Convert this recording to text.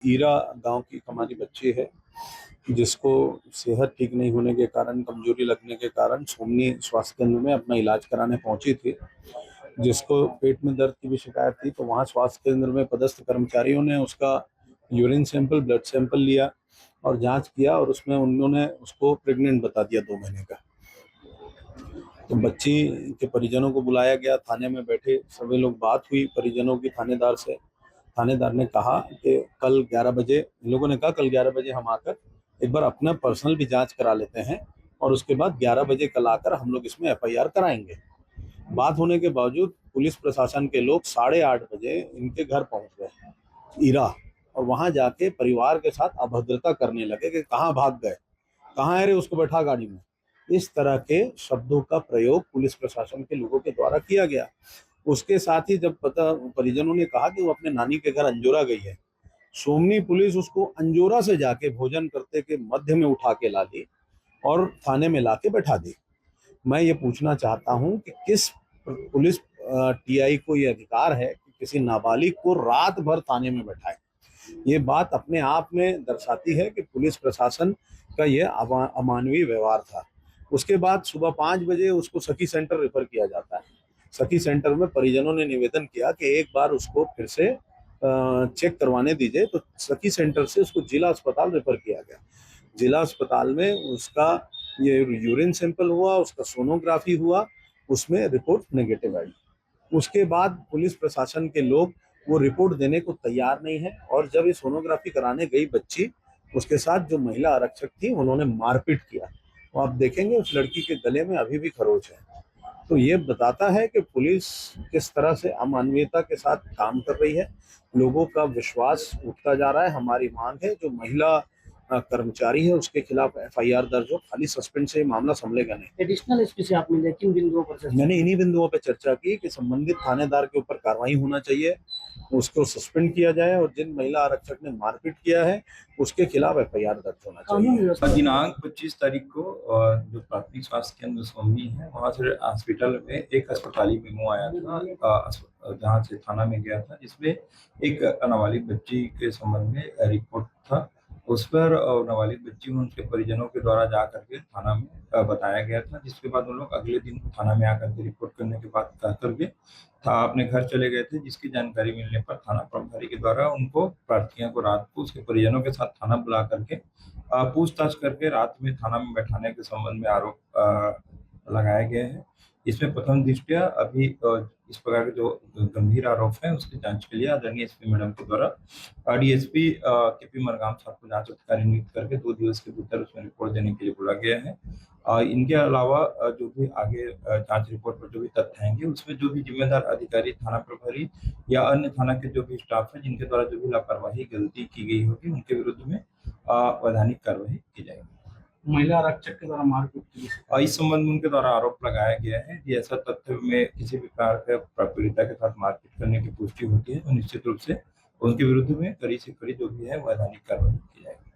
ईरा गांव की हमारी बच्ची है जिसको सेहत ठीक नहीं होने के कारण, कमजोरी लगने के कारण सोमनी स्वास्थ्य केंद्र में अपना इलाज कराने पहुंची थी। जिसको पेट में दर्द की भी शिकायत थी, तो वहां स्वास्थ्य केंद्र में पदस्थ कर्मचारियों ने उसका यूरिन सैंपल, ब्लड सैंपल लिया और जांच किया, और उसमें उन्होंने उसको प्रेग्नेंट बता दिया, 2 महीने का। तो बच्ची के परिजनों को बुलाया गया, थाने में बैठे सभी लोग, बात हुई परिजनों की थानेदार से। थानेदार ने कहा कि कल 11 बजे, इन लोगों ने कहा कल 11 बजे हम आकर एक बार अपना पर्सनल भी जांच करा लेते हैं, और उसके बाद 11 बजे कल आकर हम लोग इसमें एफआईआर कराएंगे। बात होने के बावजूद पुलिस प्रशासन के लोग 8:30 बजे इनके घर पहुंच गए, ईरा, और वहां जाके परिवार के साथ अभद्रता करने लगे कि कहाँ भाग गए, कहाँ है रे, उसको बैठा गाड़ी में। इस तरह के शब्दों का प्रयोग पुलिस प्रशासन के लोगों के द्वारा किया गया। उसके साथ ही जब पता परिजनों ने कहा कि वो अपने नानी के घर अंजोरा गई है, सोमनी पुलिस उसको अंजोरा से जाके भोजन करते के मध्य में उठा के ला दी और थाने में लाके बैठा दी। मैं ये पूछना चाहता हूं कि किस पुलिस टीआई को ये अधिकार है कि किसी नाबालिग को रात भर थाने में बैठाए। ये बात अपने आप में दर्शाती है कि पुलिस प्रशासन का ये अमानवीय व्यवहार था। उसके बाद सुबह 5 बजे उसको सखी सेंटर रेफर किया जाता है। सखी सेंटर में परिजनों ने निवेदन किया कि एक बार उसको फिर से चेक करवाने दीजिए, तो सखी सेंटर से उसको जिला अस्पताल रेफर किया गया। जिला अस्पताल में उसका ये यूरिन सैंपल हुआ, उसका सोनोग्राफी हुआ, उसमें रिपोर्ट नेगेटिव आई। उसके बाद पुलिस प्रशासन के लोग वो रिपोर्ट देने को तैयार नहीं है, और जब ये सोनोग्राफी कराने गई बच्ची, उसके साथ जो महिला आरक्षक थी उन्होंने मारपीट किया। तो आप देखेंगे उस लड़की के गले में अभी भी खरोच है। तो ये बताता है कि पुलिस किस तरह से अमानवीयता के साथ काम कर रही है। लोगों का विश्वास उठता जा रहा है। हमारी मांग है जो महिला कर्मचारी है उसके खिलाफ एफआईआर दर्ज हो, खाली सस्पेंड से मामला संभलेगा नहीं। एडिशनल एसपी से आपने लेकिन बिंदुओं पर मैंने इन्हीं बिंदुओं पर चर्चा की कि संबंधित थानेदार के ऊपर कार्रवाई होना चाहिए, उसको सस्पेंड किया जाए, और जिन महिला आरक्षक ने मारपीट किया है उसके खिलाफ एफआईआर दर्ज होना चाहिए। दिनांक 25 तारीख को जो प्राथमिक स्वास्थ्य केंद्र सोमनी है वहां से हॉस्पिटल में एक अस्पताली मेमो आया था, जहां से थाना में गया था, जिसमें एक नाबालिग बच्ची के संबंध में रिपोर्ट था। उस पर नाबालिग बच्ची उनके परिजनों के द्वारा जा करके थाना में बताया गया था, जिसके बाद उन लोग अगले दिन थाना में आकर के रिपोर्ट करने के बाद कह करके था अपने घर चले गए थे। जिसकी जानकारी मिलने पर थाना प्रभारी के द्वारा उनको प्रार्थियों को रात को उसके परिजनों के साथ थाना बुला करके पूछताछ करके रात में थाना में बैठाने के संबंध में आरोप लगाए गए हैं। इसमें प्रथम दृष्टया अभी इस प्रकार के जो गंभीर आरोप हैं उसकी जांच के लिए आदरणीय एसपी मैडम के द्वारा डीएसपी केपी मरगाम साहब को जांच अधिकारी नियुक्त करके 2 दिवस के भीतर उसमें रिपोर्ट देने के लिए बोला गया है। इनके अलावा जो भी आगे जांच रिपोर्ट पर जो भी तथ्य आएंगे उसमें जो भी जिम्मेदार अधिकारी, थाना प्रभारी या अन्य थाना के जो भी स्टाफ है जिनके द्वारा जो भी लापरवाही, गलती की गई होगी उनके विरुद्ध में वैधानिक कार्रवाई की जाएगी। महिला आरक्षक के द्वारा मारपीट की इस संबंध में उनके द्वारा आरोप लगाया गया है कि ऐसा तथ्य में किसी भी प्रकार के पीड़िता के साथ मारपीट करने की पुष्टि होती है तो निश्चित रूप से उनके विरुद्ध में कड़ी से कड़ी जो भी है वैधानिक कार्रवाई की जाएगी।